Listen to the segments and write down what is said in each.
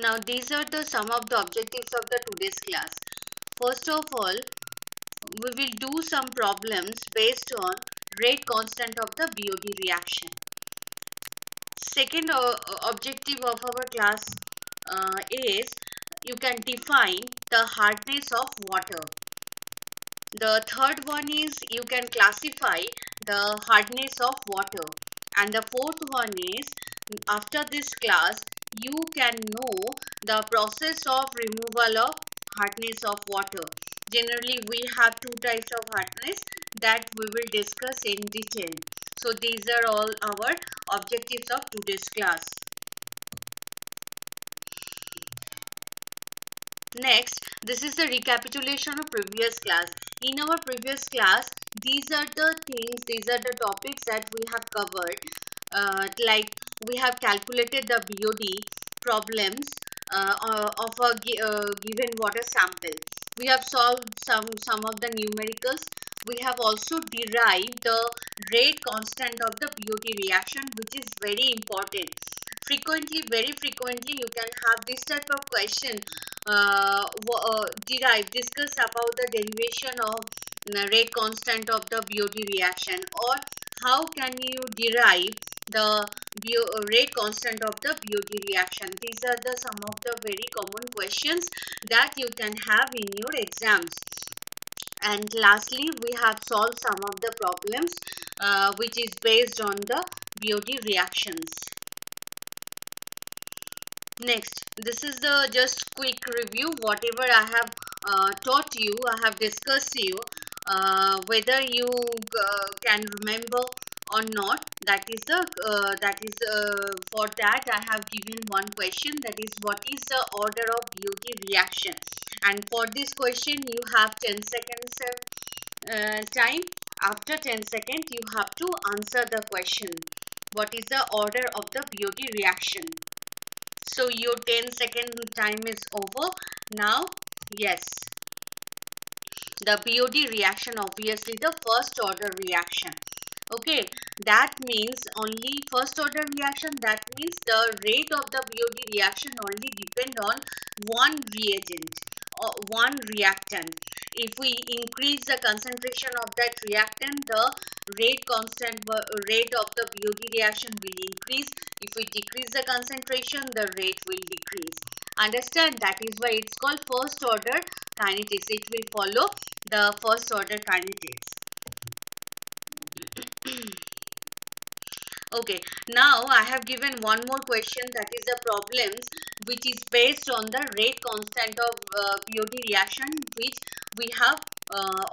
Now these are the some of the objectives of the today's class. First of all, we will do some problems based on rate constant of the BOD reaction. Second objective of our class is you can define the hardness of water. The third one is you can classify the hardness of water. And the fourth one is after this class you can know the process of removal of hardness of water. Generally we have two types of hardness that we will discuss in detail. So these are all our objectives of today's class. Next, this is the recapitulation of previous class. In our previous class, these are the things, these are the topics that we have covered. Like we have calculated the BOD problems of a given water sample. We have solved some of the numericals. We have also derived the rate constant of the BOD reaction, which is very important. Very frequently, you can have this type of question discuss about the derivation of rate constant of the BOD reaction, or how can you derive the rate constant of the BOD reaction. These are the some of the very common questions that you can have in your exams. And lastly, we have solved some of the problems which is based on the BOD reactions. Next, this is the just quick review. Whatever I have taught you, I have discussed you, whether you can remember or not. That is for that I have given one question, that is what is the order of BOD reaction, and for this question you have 10 seconds time. After 10 seconds you have to answer the question. What is the order of the BOD reaction? So your 10-second time is over. Now, yes, the BOD reaction, obviously the first order reaction. Okay, that means only first order reaction, that means the rate of the BOD reaction only depend on one reagent or one reactant. If we increase the concentration of that reactant, the rate of the BOD reaction will increase. If we decrease the concentration, the rate will decrease. Understand? That is why it's called first order kinetics. It will follow the first order kinetics. Okay, now I have given one more question, that is the problems which is based on the rate constant of BOD reaction, which we have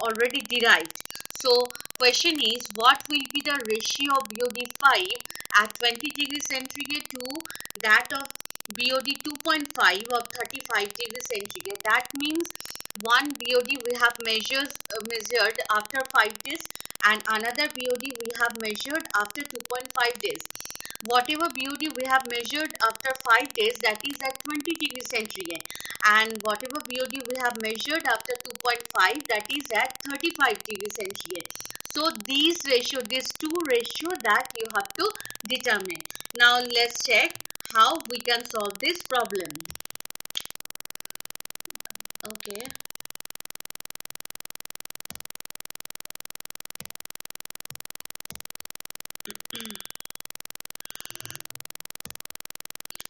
already derived. So question is, what will be the ratio of BOD5 at 20 degrees centigrade to that of BOD 2.5 of 35 degrees centigrade? That means one BOD we have measured after 5 days, and another BOD we have measured after 2.5 days. Whatever BOD we have measured after 5 days, that is at 20 degrees centigrade, and whatever BOD we have measured after 2.5, that is at 35 degrees centigrade. So these two ratio that you have to determine. Now let's check how we can solve this problem. Okay.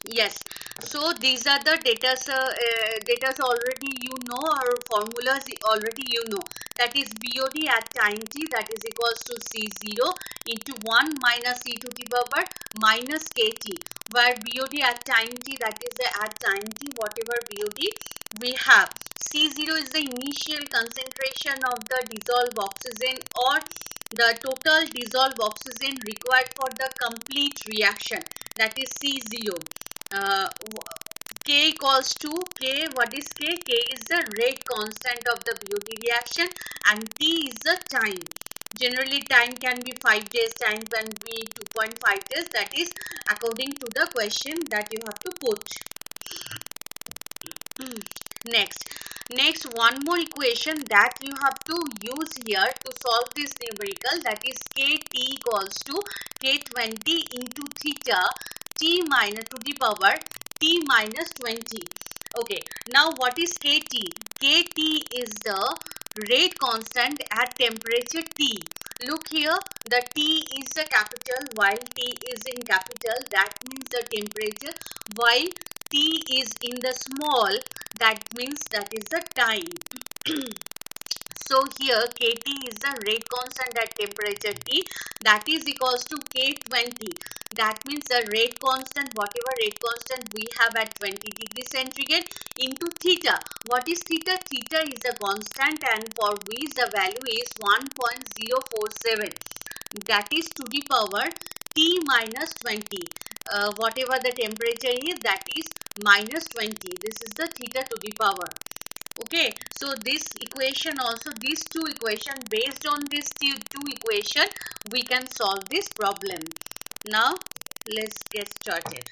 Yes, so these are the data already you know, or formulas already you know. That is BOD at time t, that is equals to C0 into 1 minus e to the power minus kt, where BOD at time t, that is at time t whatever BOD we have. C0 is the initial concentration of the dissolved oxygen, or the total dissolved oxygen required for the complete reaction, that is C0. K equals to K. What is K? K is the rate constant of the BOD reaction, and T is the time. Generally time can be 5 days, time can be 2.5 days. That is according to the question that you have to put. Next one more equation that you have to use here to solve this numerical, that is Kt equals to K20 into theta t minus to the power t T minus 20. Okay, now what is KT? KT is the rate constant at temperature T. Look here, the T is a capital while T is in capital, that means the temperature, while T is in the small, that means that is the time. So here KT is the rate constant at temperature T, that is equals to K20. That means the rate constant, whatever rate constant we have at 20 degrees centigrade into theta. What is theta? Theta is a constant and for which the value is 1.047. That is to the power T minus 20. Whatever the temperature is, that is minus 20. This is the theta to the power. Okay, so this equation also, these two equation, based on these two equation we can solve this problem. Now let's get started.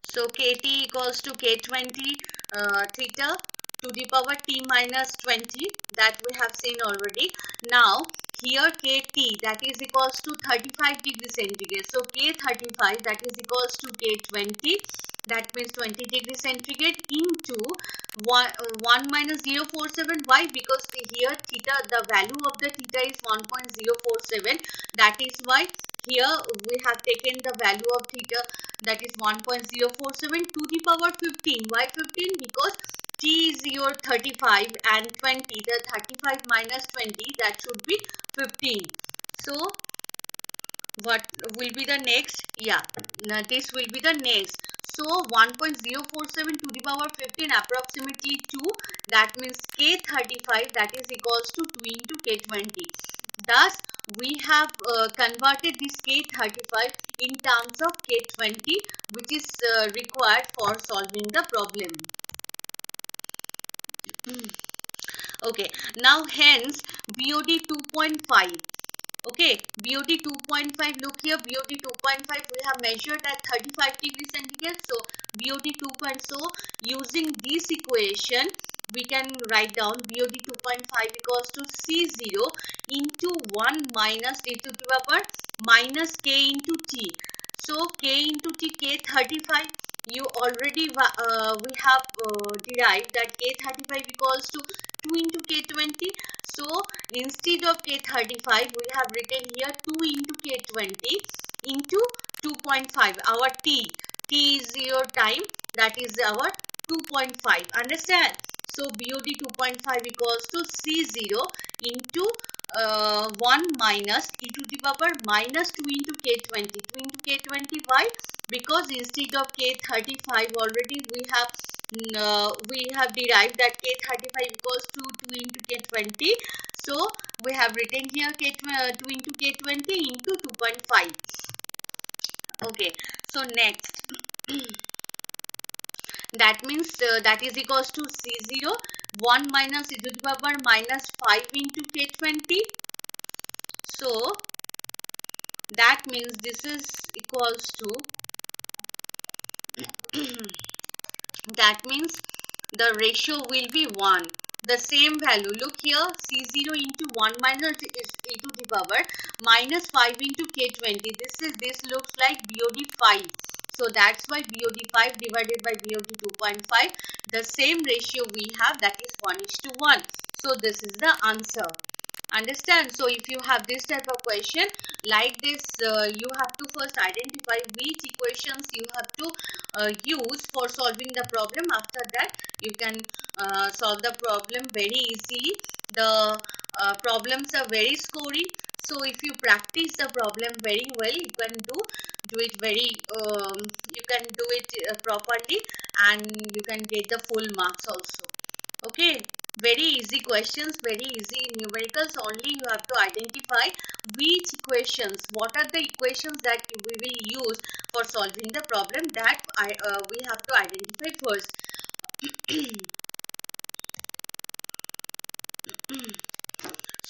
So KT equals to K20 theta to the power T minus 20, that we have seen already. Now here KT, that is equals to 35 degrees centigrade. So K35, that is equals to K20, that means 20 degrees centigrade into 1 minus 0.47. Why? Because here theta, the value of the theta is 1.047. That is why here we have taken the value of theta, that is 1.047 to the power 15. Why 15? Because T is your 35 and 20. The 35 minus 20, that should be 15. So what will be the next? Yeah, now this will be the next. So 1.047 to the power 15 approximately 2. That means K35, that is equals to 2 into K20. Thus we have converted this K35 in terms of K20, which is required for solving the problem. Okay, now hence BOD 2.5. Okay, BOD 2.5, look here, BOD 2.5 we have measured at 35 degrees centigrade. So BOD 2. So using this equation we can write down BOD 2.5 equals to C0 into 1 minus e to the power minus K into T. So K into T, K35, you already we have derived that K35 equals to 2 into K20. So instead of K35 we have written here 2 into K20 into 2.5. Our T is your time, that is our 2.5. Understand? So BOD 2.5 equals to C0 into 1 minus e to the power minus 2 into K20. 2 into K20, why? Because instead of K35 already we have derived that K35 equals to 2 into K20. So we have written here 2 into K20 into 2.5. Okay, so next that means that is equals to C0 1 minus e to the power minus 5 into K20. So that means this is equals to that means the ratio will be 1. The same value, look here, C0 into 1 minus e to the power minus 5 into K20. This looks like BOD 5. So that's why BOD 5 divided by BOD 2.5. The same ratio we have, that is 1:1. So this is the answer. Understand? So if you have this type of question like this, you have to first identify which equations you have to use for solving the problem. After that you can solve the problem very easily. The problems are very scoring, so if you practice the problem very well, you can do it very you can do it properly, and you can get the full marks also. Okay, very easy questions, very easy numericals. Only you have to identify which equations, what are the equations that we will use for solving the problem, that we have to identify first.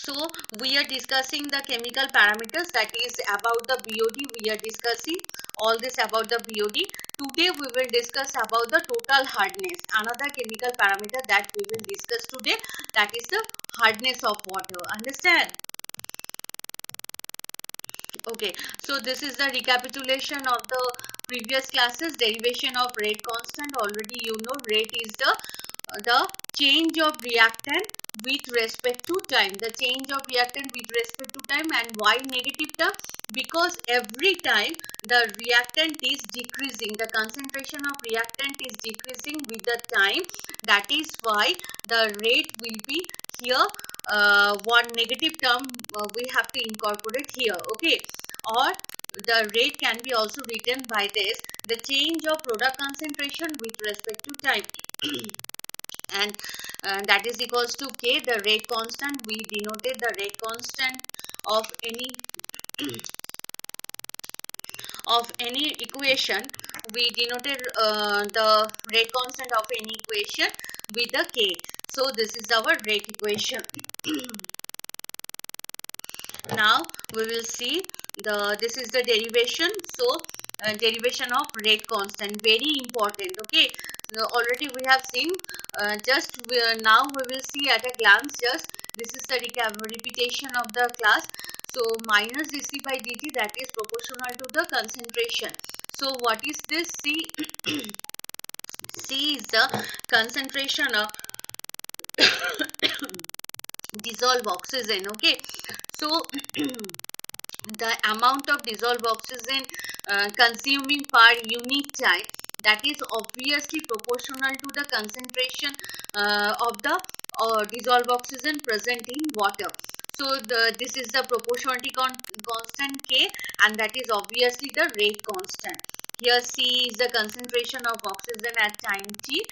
So we are discussing the chemical parameters, that is about the BOD. We are discussing all this about the BOD. Today we will discuss about the total hardness, another chemical parameter that we will discuss today, that is the hardness of water. Understand? Okay, so this is the recapitulation of the previous classes. Derivation of rate constant. Already you know rate is the change of reactant with respect to time. The change of reactant with respect to time. And why negative term? Because every time the reactant is decreasing, the concentration of reactant is decreasing with the time. That is why the rate will be here. One negative term we have to incorporate here. Okay, or the rate can be also written by this: the change of product concentration with respect to time. And that is equals to K, the rate constant. We denoted the rate constant of any equation. We denoted the rate constant of any equation with the K. So this is our rate equation. Now we will see this is the derivation. So derivation of rate constant, very important. Okay, so already we have seen, now we will see at a glance. Just this is the repetition of the class. So minus dc by dt, that is proportional to the concentration. So what is this? C C is the concentration of dissolved oxygen. Okay, so the amount of dissolved oxygen consuming per unit time, that is obviously proportional to the concentration of the dissolved oxygen present in water. So this is the proportionality constant K, and that is obviously the rate constant. Here C is the concentration of oxygen at time t,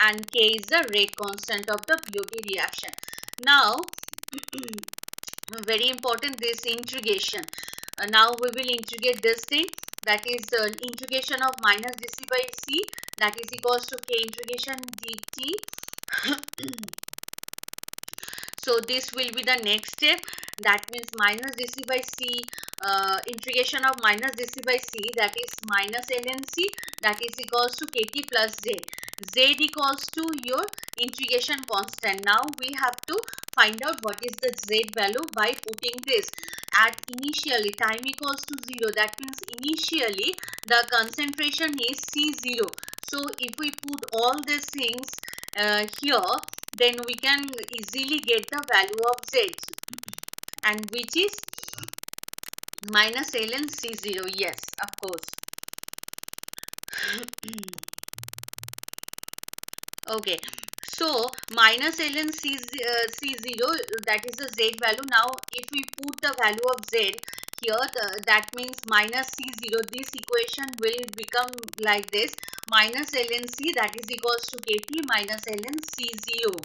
and K is the rate constant of the BOT reaction. Now very important, this integration. Now we will integrate this thing, that is integration of minus dc by c, that is equals to K integration dt. So this will be the next step. That means minus dc by c, integration of minus dc by c, that is minus ln c, that is equals to kt plus z. Z equals to your integration constant. Now we have to find out what is the z value by putting this at initially time equals to 0. That means initially the concentration is C0. So if we put all these things here, then we can easily get the value of z, and which is minus ln C0. Yes, of course. Okay, so minus ln C0, that is the z value. Now if we put the value of z here, that means minus C0, this equation will become like this: minus ln C, that is equals to Kt minus ln C0.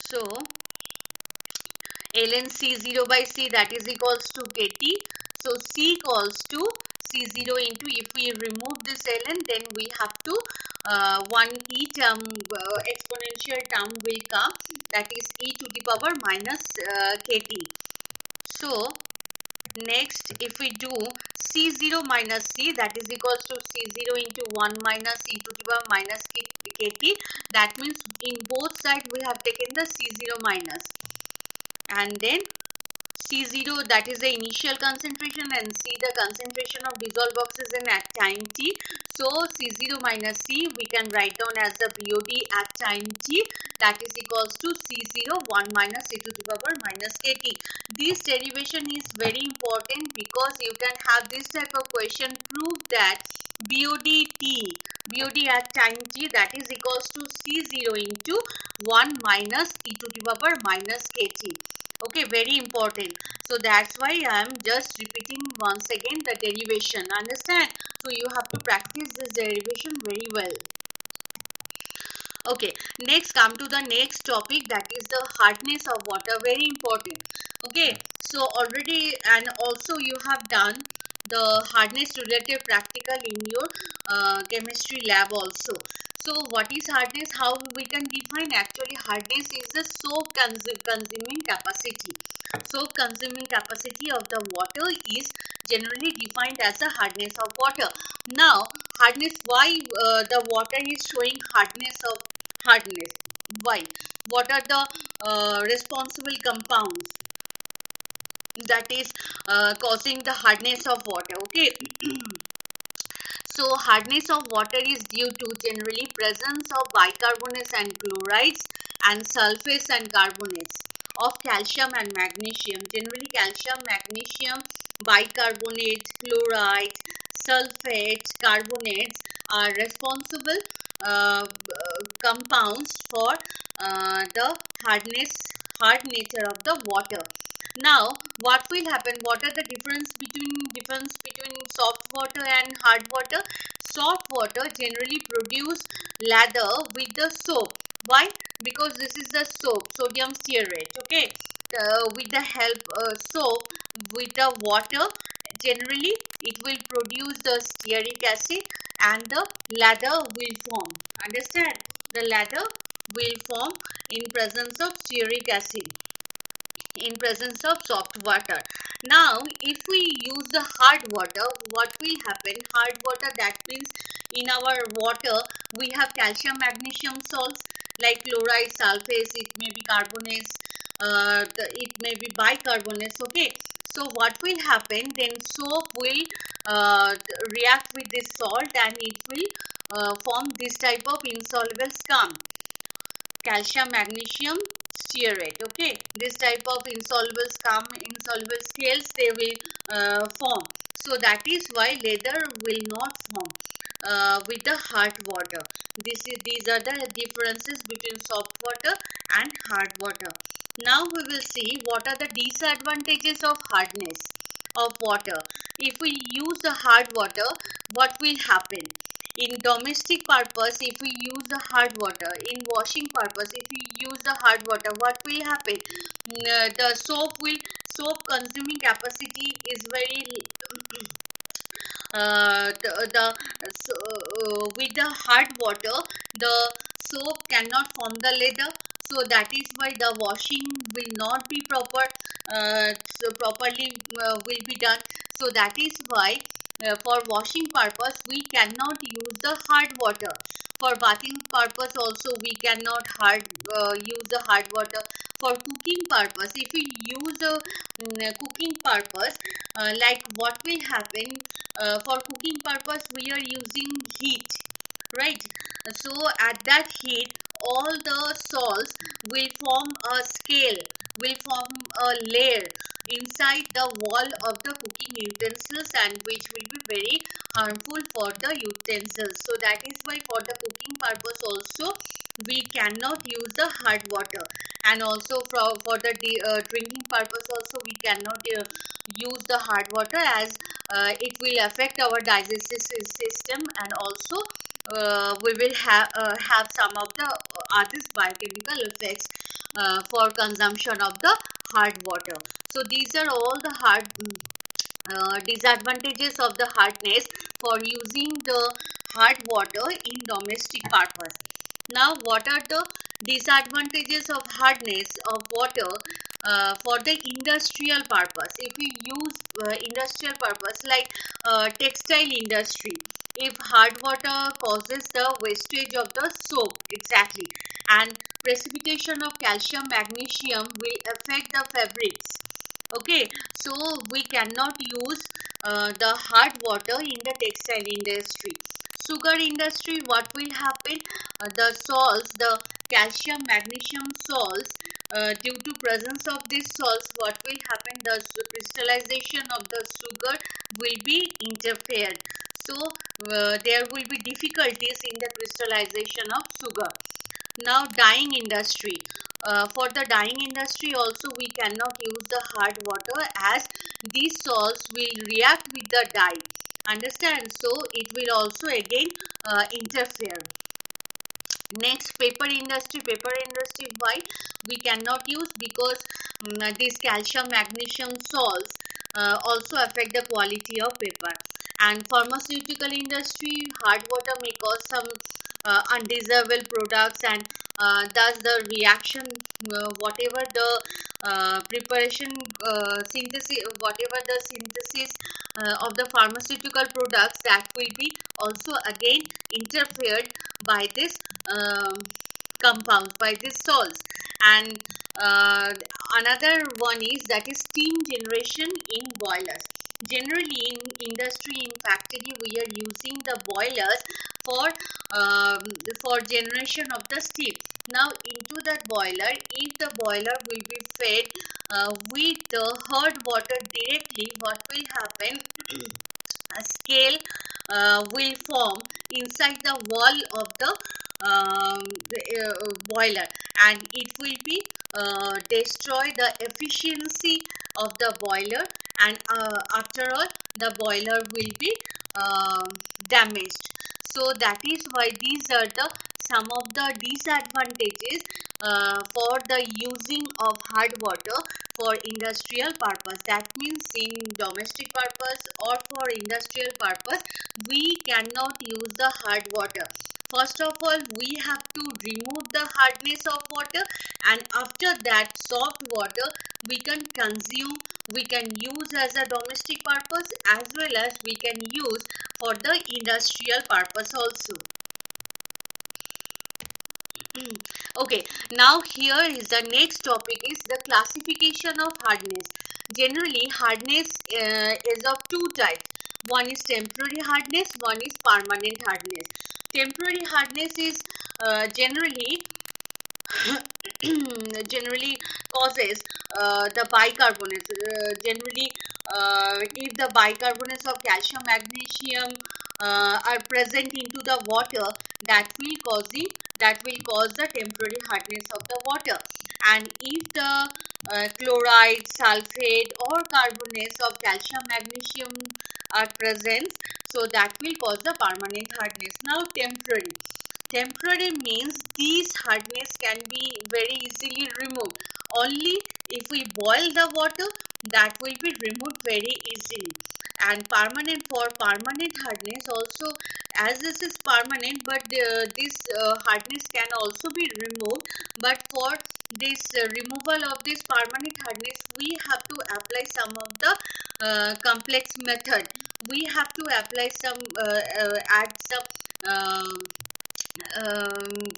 So ln C0 by C, that is equals to Kt. So C equals to C0 into, if we remove this ln, then we have to one e term, exponential term will come, that is e to the power minus Kt. So next, if we do C0 minus C, that is equals to C0 into 1 minus e to the power minus Kt. That means in both sides we have taken the C0 minus, and then C0, that is the initial concentration, and C, the concentration of dissolved oxygen at time t. So C0 minus C we can write down as the BOD at time t, that is equals to C0 1 minus e to the power minus Kt. This derivation is very important because you can have this type of question: prove that BOD at time t, that is equals to C0 into 1 minus e to the power minus Kt. Okay, very important. So that's why I am just repeating once again the derivation. Understand? So you have to practice this derivation very well. Okay, next come to the next topic, that is the hardness of water. Very important. Okay, so already, and also you have done the hardness related practical in your chemistry lab also. So what is hardness? How we can define? Actually, hardness is the soap consuming capacity. Soap consuming capacity of the water is generally defined as the hardness of water. Now, hardness, why the water is showing hardness? Why? What are the responsible compounds? that is causing the hardness of water. Okay. So hardness of water is due to generally presence of bicarbonates and chlorides and sulfates and carbonates of calcium and magnesium. Generally calcium, magnesium, bicarbonates, chlorides, sulfates, carbonates are responsible compounds for the hard nature of the water. Now what will happen, what are the difference between soft water and hard water? Soft water generally produce lather with the soap. Why? Because this is the soap, sodium stearate. Okay, with the help soap with the water, generally it will produce the stearic acid and the lather will form. Understand? The lather will form in presence of stearic acid, in presence of soft water. Now if we use the hard water, what will happen? Hard water, that means in our water we have calcium, magnesium salts like chloride, sulfates, it may be carbonates, it may be bicarbonates. Okay, so what will happen, then soap will react with this salt and it will form this type of insoluble scum, calcium, magnesium stearate. Okay, this type of insoluble scum, insoluble scales, they will form. So that is why leather will not form with the hard water. These are the differences between soft water and hard water. Now we will see what are the disadvantages of hardness of water. If we use the hard water, what will happen? In domestic purpose, if we use the hard water, in washing purpose, if we use the hard water, what will happen? The soap consuming capacity is very with the hard water, the soap cannot form the leather, so that is why the washing will not be properly will be done. So that is why for washing purpose we cannot use the hard water. For bathing purpose also we cannot use the hard water. For cooking purpose, if we use cooking purpose, like what will happen, for cooking purpose we are using heat, right? So at that heat all the salts will form a scale, will form a layer inside the wall of the cooking utensils, and which will be very harmful for the utensils. So that is why for the cooking purpose also we cannot use the hard water, and also for the drinking purpose also we cannot use the hard water, as it will affect our digestive system, and also we will have some of the other biochemical effects for consumption of the hard water. So these are all the disadvantages of the hardness for using the hard water in domestic purpose. Now what are the disadvantages of hardness of water for the industrial purpose? If we use industrial purpose like textile industry, if hard water causes the wastage of the soap, exactly, and precipitation of calcium, magnesium will affect the fabrics. Okay, so we cannot use the hard water in the textile industry. Sugar industry, what will happen? The salts, the calcium, magnesium salts, due to presence of these salts, what will happen? The crystallization of the sugar will be interfered. So there will be difficulties in the crystallization of sugar. Now dyeing industry, for the dyeing industry also we cannot use the hard water, as these salts will react with the dye. Understand? So it will also again interfere. Next, paper industry. Paper industry, why we cannot use? Because these calcium, magnesium salts also affect the quality of paper. And pharmaceutical industry, hard water may cause some undesirable products, and thus the reaction, whatever the preparation, synthesis, whatever the synthesis of the pharmaceutical products, that will be also again interfered by this compounds, by these salts. And uh, another one is that is steam generation in boilers. Generally in industry, in factory, we are using the boilers for generation of the steam. Now into that boiler, if the boiler will be fed with the hot water directly, what will happen? A scale will form inside the wall of the boiler, and it will be destroy the efficiency of the boiler, and after all the boiler will be damaged. So that is why these are the some of the disadvantages for the using of hard water for industrial purpose. That means in domestic purpose or for industrial purpose, we cannot use the hard water. First of all, we have to remove the hardness of water, and after that soft water we can consume, we can use as a domestic purpose as well as we can use for the industrial purpose also. Okay, now here is the next topic is the classification of hardness. Generally hardness is of two types. One is temporary hardness, one is permanent hardness. Temporary hardness is generally generally causes the bicarbonates. Generally if the bicarbonates of calcium, magnesium are present into the water, that will cause the temporary hardness of the water. And if the chloride, sulfate or carbonates of calcium, magnesium are present, so that will cause the permanent hardness. Now temporary means these hardness can be very easily removed. Only if we boil the water, that will be removed very easily. And permanent, for permanent hardness also, as this is permanent, but this hardness can also be removed. But for this removal of this permanent hardness, we have to apply some of the complex method. We have to apply some add some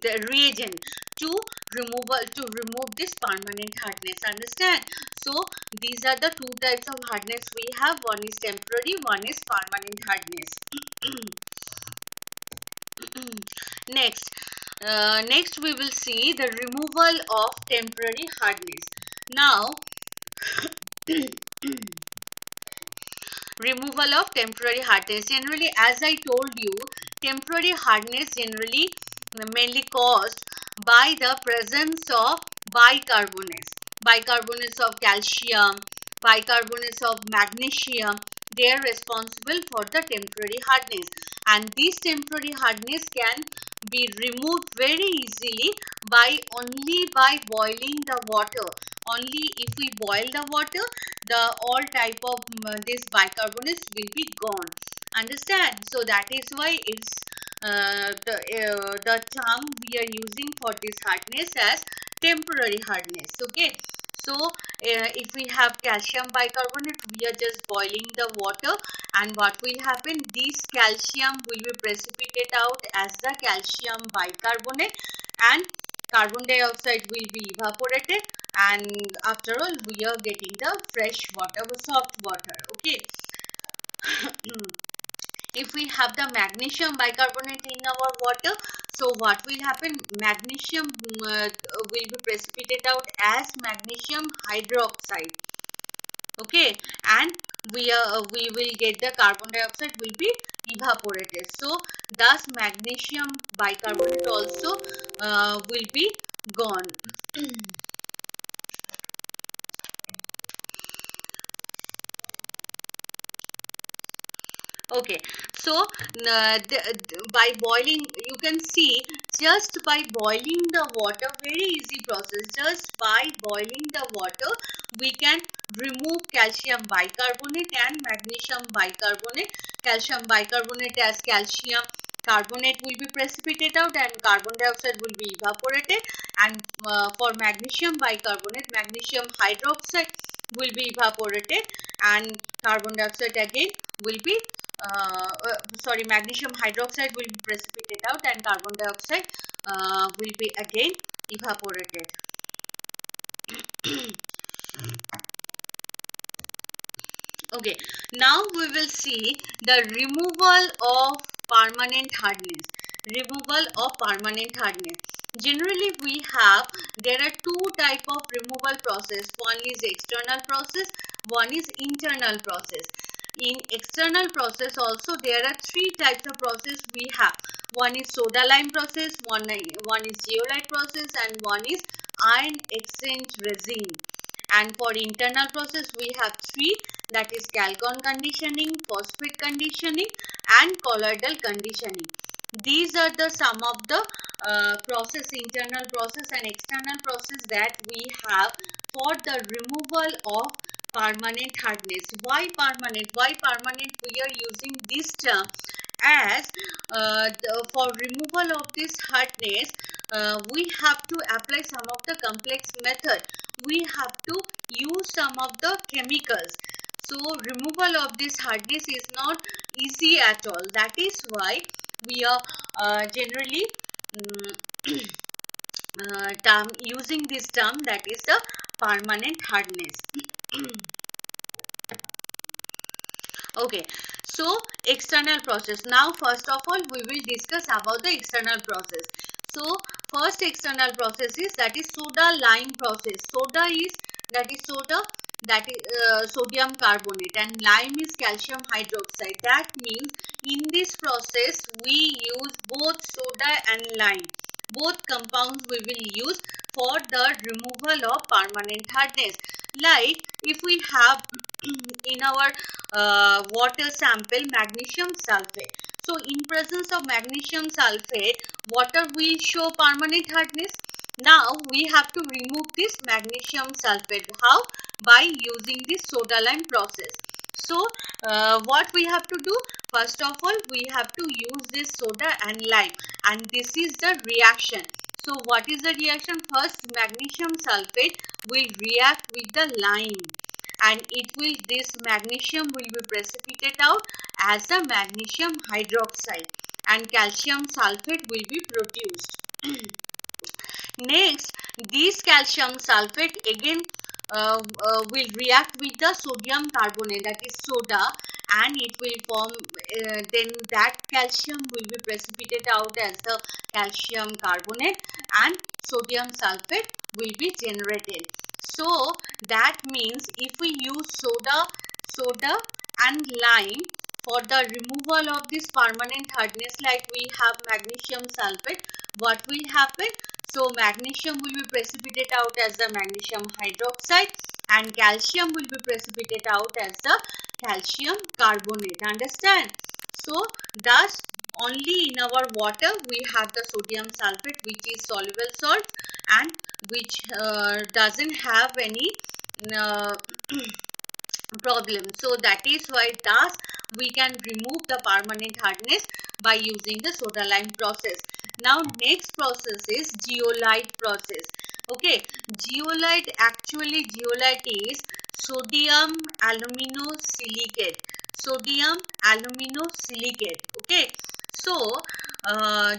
the reagent to remove this permanent hardness. Understand? So these are the two types of hardness we have. One is temporary, one is permanent hardness. Next we will see the removal of temporary hardness. Now removal of temporary hardness. Generally, as I told you, temporary hardness generally mainly caused by the presence of bicarbonates of calcium, bicarbonates of magnesium. They are responsible for the temporary hardness, and this temporary hardness can be removed very easily only by boiling the water. Only if we boil the water, the all type of this bicarbonates will be gone. Understand? So that is why it's the term we are using for this hardness as temporary hardness. Okay, so if we have calcium bicarbonate, we are just boiling the water, and what will happen? This calcium will be precipitated out as the calcium bicarbonate, and carbon dioxide will be evaporated, and after all we are getting the fresh water, soft water. Okay. If we have the magnesium bicarbonate in our water, so what will happen? Magnesium will be precipitated out as magnesium hydroxide. Okay, and we will get the carbon dioxide will be evaporated. So thus magnesium bicarbonate also will be gone. Okay, so by boiling, you can see, just by boiling the water, very easy process, just by boiling the water we can remove calcium bicarbonate and magnesium bicarbonate. Calcium bicarbonate as calcium carbonate will be precipitated out, and carbon dioxide will be evaporated, and for magnesium bicarbonate, magnesium hydroxide will be evaporated, and carbon dioxide again will be magnesium hydroxide will be precipitated out, and carbon dioxide will be again evaporated. Okay, now we will see the removal of permanent hardness. Removal of permanent hardness. Generally, there are two type of removal process. One is external process, one is internal process. In external process also there are three types of process we have. One is soda lime process, one is zeolite process, and one is ion exchange resin. And for internal process we have three, that is Calgon conditioning, phosphate conditioning, and colloidal conditioning. These are the some of the internal process and external process that we have for the removal of permanent hardness. Why permanent? Why permanent? We are using this term as for removal of this hardness, we have to apply some of the complex method. We have to use some of the chemicals. So removal of this hardness is not easy at all. That is why we are generally using this term, that is the permanent hardness. Okay, so external process. Now first of all we will discuss about the external process. So first external process is, that is soda lime process. Soda is, that is soda, that is sodium carbonate, and lime is calcium hydroxide. That means in this process we use both soda and lime. Both compounds we will use for the removal of permanent hardness. Like if we have in our water sample magnesium sulfate. So in presence of magnesium sulfate, water will show permanent hardness. Now we have to remove this magnesium sulfate. How? By using this soda lime process. So what we have to do? First of all, we have to use this soda and lime, and this is the reaction. So what is the reaction? First, magnesium sulfate will react with the lime, and this magnesium will be precipitated out as a magnesium hydroxide, and calcium sulfate will be produced. Next, this calcium sulfate again will react with the sodium carbonate, that is soda, and it will form, then that calcium will be precipitated out as the calcium carbonate, and sodium sulfate will be generated. So that means if we use soda and lime for the removal of this permanent hardness, like we have magnesium sulfate, what will happen? So magnesium will be precipitated out as the magnesium hydroxide, and calcium will be precipitated out as the calcium carbonate. Understand? So thus only in our water we have the sodium sulfate, which is soluble salt and which doesn't have any uh, problem. So that is why thus we can remove the permanent hardness by using the soda lime process. Now next process is zeolite process. Okay, zeolite is sodium aluminosilicate. Sodium aluminosilicate. Okay, so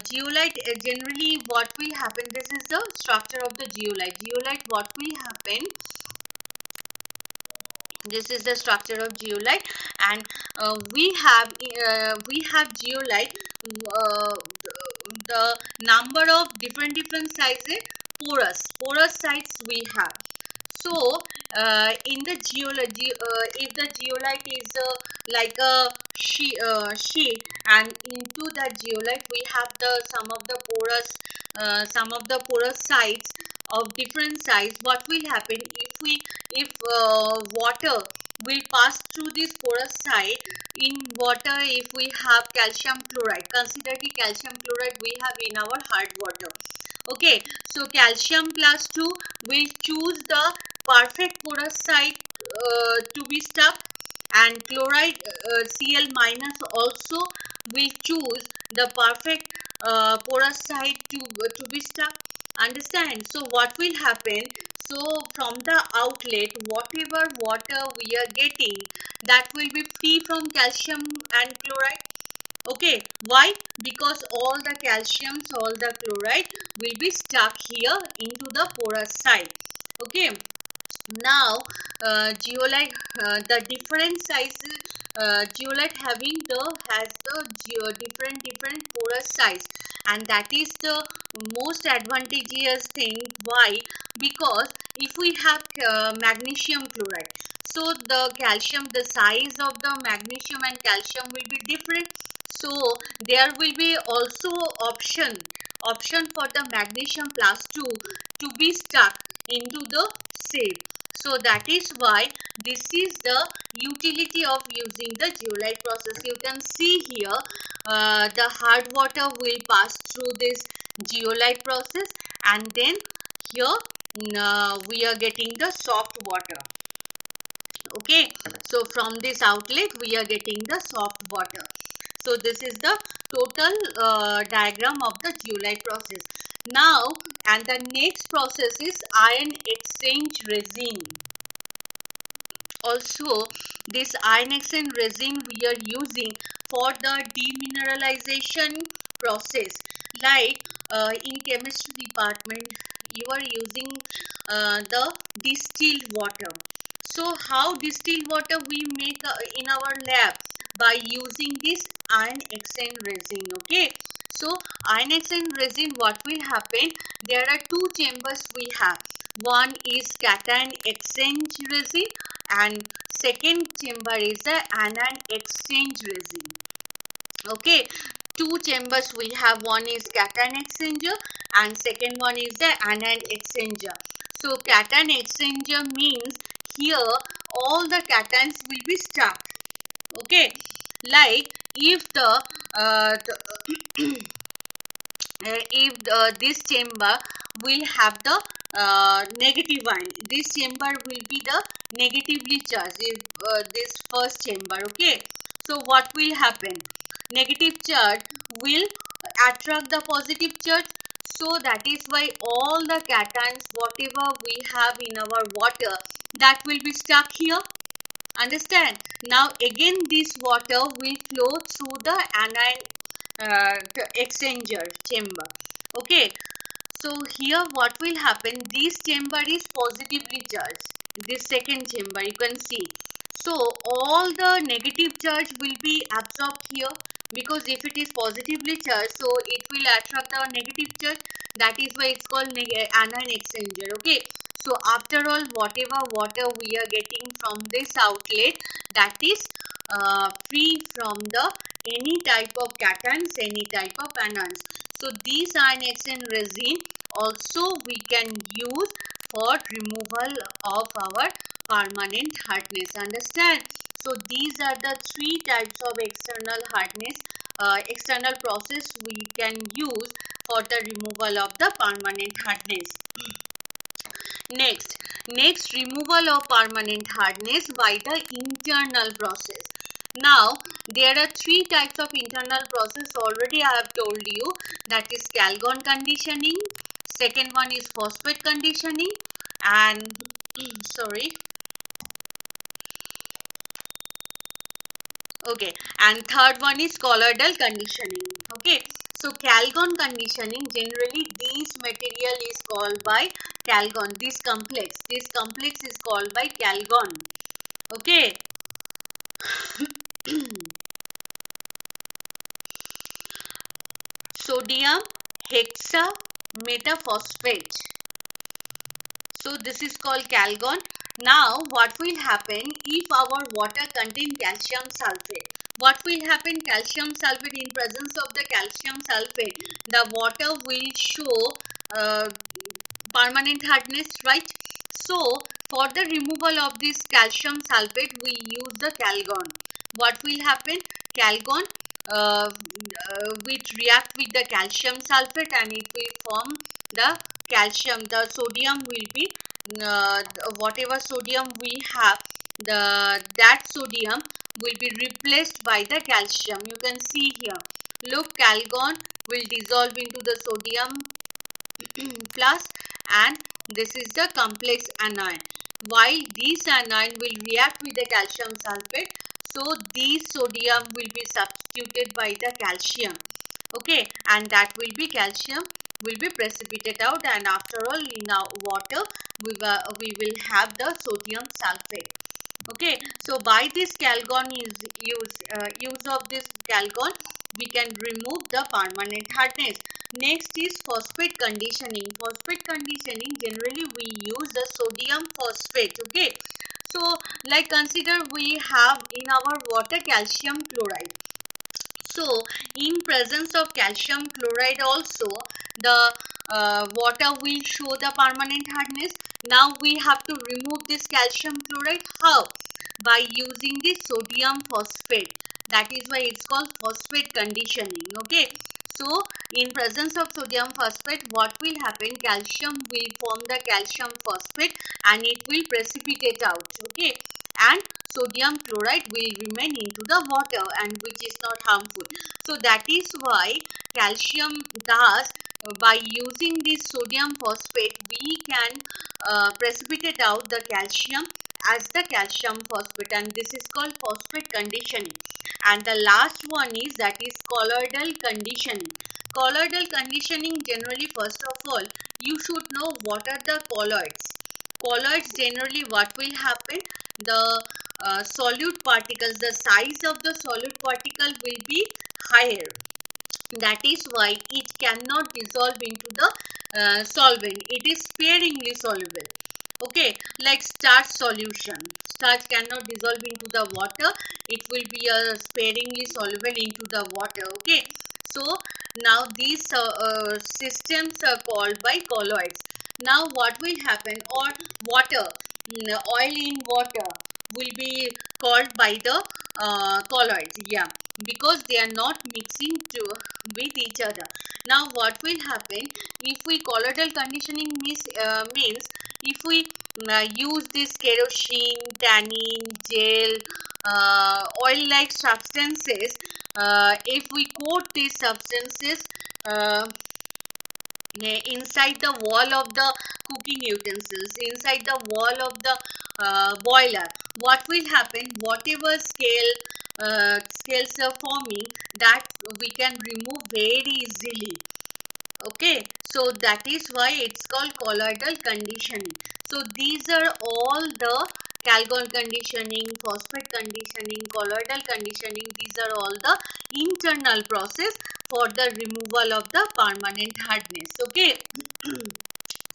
zeolite, generally what will happen, this is the structure of the zeolite. Zeolite, what will happen, this is the structure of zeolite, and we have zeolite, uh, the number of different sizes, porous sites we have. So in the zeolite, if the zeolite is like a sheet, and into the zeolite we have some of the porous sites of different size, what will happen if water will pass through this porous site? In water, if we have calcium chloride, consider the calcium chloride we have in our hard water. Okay, so calcium plus 2 will choose the perfect porous site to be stuck, and chloride Cl minus also will choose the perfect porous site to be stuck. Understand? So what will happen? So from the outlet, whatever water we are getting, that will be free from calcium and chloride. Okay, why? Because all the calciums, all the chloride will be stuck here into the porous side. Okay, Now zeolite, the different sizes, zeolite having has the different porous size, and that is the most advantageous thing. Why? Because if we have magnesium chloride, so the calcium, the size of the magnesium and calcium will be different, so there will be also option for the magnesium plus 2 to be stuck into the shape. So that is why this is the utility of using the zeolite process. You can see here the hard water will pass through this zeolite process, and then here we are getting the soft water. Okay, so from this outlet we are getting the soft water. So this is the total diagram of the zeolite process. Now, and the next process is ion exchange resin. Also, this ion exchange resin we are using for the demineralization process. Like in chemistry department, you are using the distilled water. So how distilled water we make in our lab? By using this ion exchange resin. Okay, so ion exchange resin, what will happen? There are two chambers we have. One is cation exchange resin, and second chamber is the anion exchange resin. Okay, two chambers we have. One is cation exchanger and second one is the anion exchanger. So cation exchanger means here all the cations will be stuck. Okay, like if if this chamber will have the negative ion, this chamber will be the negatively charged, if this first chamber. Okay, so what will happen? Negative charge will attract the positive charge, so that is why all the cations whatever we have in our water, that will be stuck here. Understand? Now again this water will flow through the anion exchanger chamber. Okay, so here what will happen? This chamber is positively charged, this second chamber, you can see. So all the negative charge will be absorbed here, because if it is positively charged, so it will attract the negative charge. That is why it's called anion exchanger. Okay, so after all, whatever water we are getting from this outlet, that is free from the any type of cations, any type of anions. So these ion exchange resin also we can use for removal of our permanent hardness. Understand? So these are the three types of external hardness, external process we can use for the removal of the permanent hardness. Next removal of permanent hardness by the internal process. Now there are three types of internal process, already I have told you, that is Calgon conditioning, second one is phosphate conditioning, and sorry, okay, and third one is colloidal conditioning. Okay, so Calgon conditioning, generally this material is called by Calgon, this complex is called by Calgon. Okay, sodium hexametaphosphate, so this is called Calgon. Now what will happen if our water contain calcium sulfate? What will happen? Calcium sulfate, in presence of the calcium sulfate, the water will show permanent hardness, right? So for the removal of this calcium sulfate, we use the Calgon. What will happen? Calgon will react with the calcium sulfate and it will form the calcium. The sodium will be whatever sodium we have, that sodium will be replaced by the calcium. You can see here, look, Calgon will dissolve into the sodium plus, and this is the complex anion. While this anion will react with the calcium sulfate, so this sodium will be substituted by the calcium. Okay, and that will be calcium will be precipitated out, and after all in our water we will have the sodium sulfate. Okay, so by this calgon use of this calgon, we can remove the permanent hardness. Next is phosphate conditioning. Phosphate conditioning, generally we use the sodium phosphate. Okay, so like consider we have in our water calcium chloride. So in presence of calcium chloride also, the water will show the permanent hardness. Now we have to remove this calcium chloride. How? By using the sodium phosphate. That is why it's called phosphate conditioning. Okay, so in presence of sodium phosphate, what will happen? Calcium will form the calcium phosphate and it will precipitate out. Okay, and sodium chloride will remain into the water, and which is not harmful. So that is why calcium, thus by using this sodium phosphate, we can precipitate out the calcium as the calcium phosphate, and this is called phosphate conditioning. And the last one is, that is colloidal conditioning. Colloidal conditioning, generally first of all you should know what are the colloids. Colloids, generally what will happen, the solute particles, the size of the solute particle will be higher. That is why it cannot dissolve into the solvent. It is sparingly soluble. Okay, like starch solution. Starch cannot dissolve into the water. It will be sparingly soluble into the water. Okay, so now these systems are called by colloids. Now what will happen? Or water, oil in water will be called by the colloids. Yeah, because they are not mixing with each other. Now what will happen if we colloidal conditioning means if we use this kerosene, tannin, gel, oil like substances, if we coat these substances uh, inside the wall of the cooking utensils, inside the wall of the boiler, what will happen? Whatever scales are forming, that we can remove very easily. Okay, so that is why it's called colloidal conditioning. So these are all the calgon conditioning, phosphate conditioning, colloidal conditioning. These are all the internal process for the removal of the permanent hardness. Okay.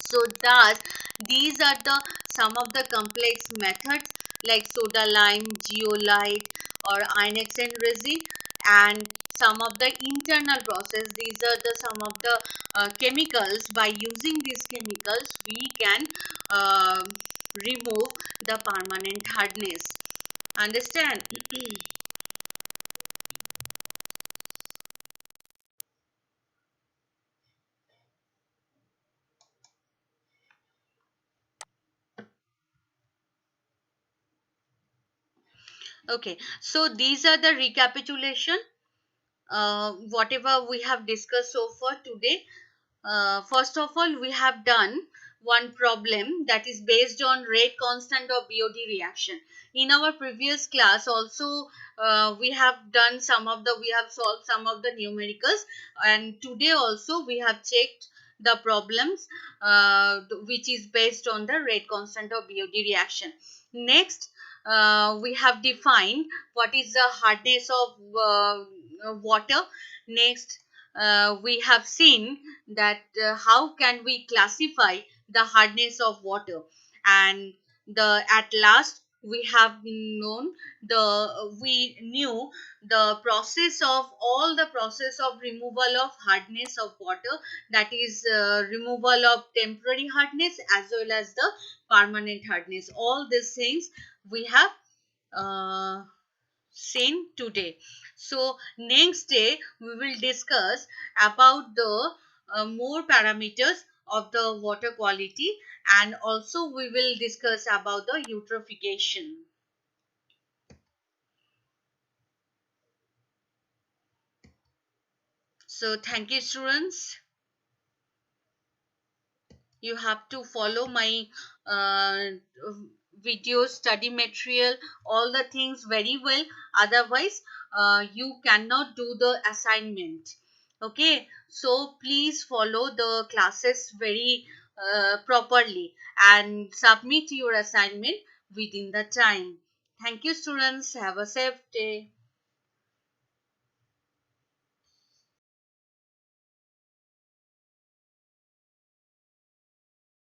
So thus these are the some of the complex methods like soda lime, geolite, or inoxane resin, and some of the internal process. These are the some of the chemicals. By using these chemicals, we can uh, remove the permanent hardness. Understand? Okay. So these are the recapitulation. Whatever we have discussed so far today. First of all, we have done one problem that is based on rate constant of BOD reaction. In our previous class also, we have done we have solved some of the numericals, and today also we have checked the problems which is based on the rate constant of BOD reaction. Next, we have defined what is the hardness of water. Next, we have seen that how can we classify the hardness of water, and the at last we have known we knew the process of all the process of removal of hardness of water, that is removal of temporary hardness as well as the permanent hardness. All these things we have uh, seen today. So next day we will discuss about the more parameters of the water quality, and also we will discuss about the eutrophication. So thank you students. You have to follow my uh, video study material, all the things very well, otherwise you cannot do the assignment. Okay, so please follow the classes very properly and submit your assignment within the time. Thank you, students. Have a safe day.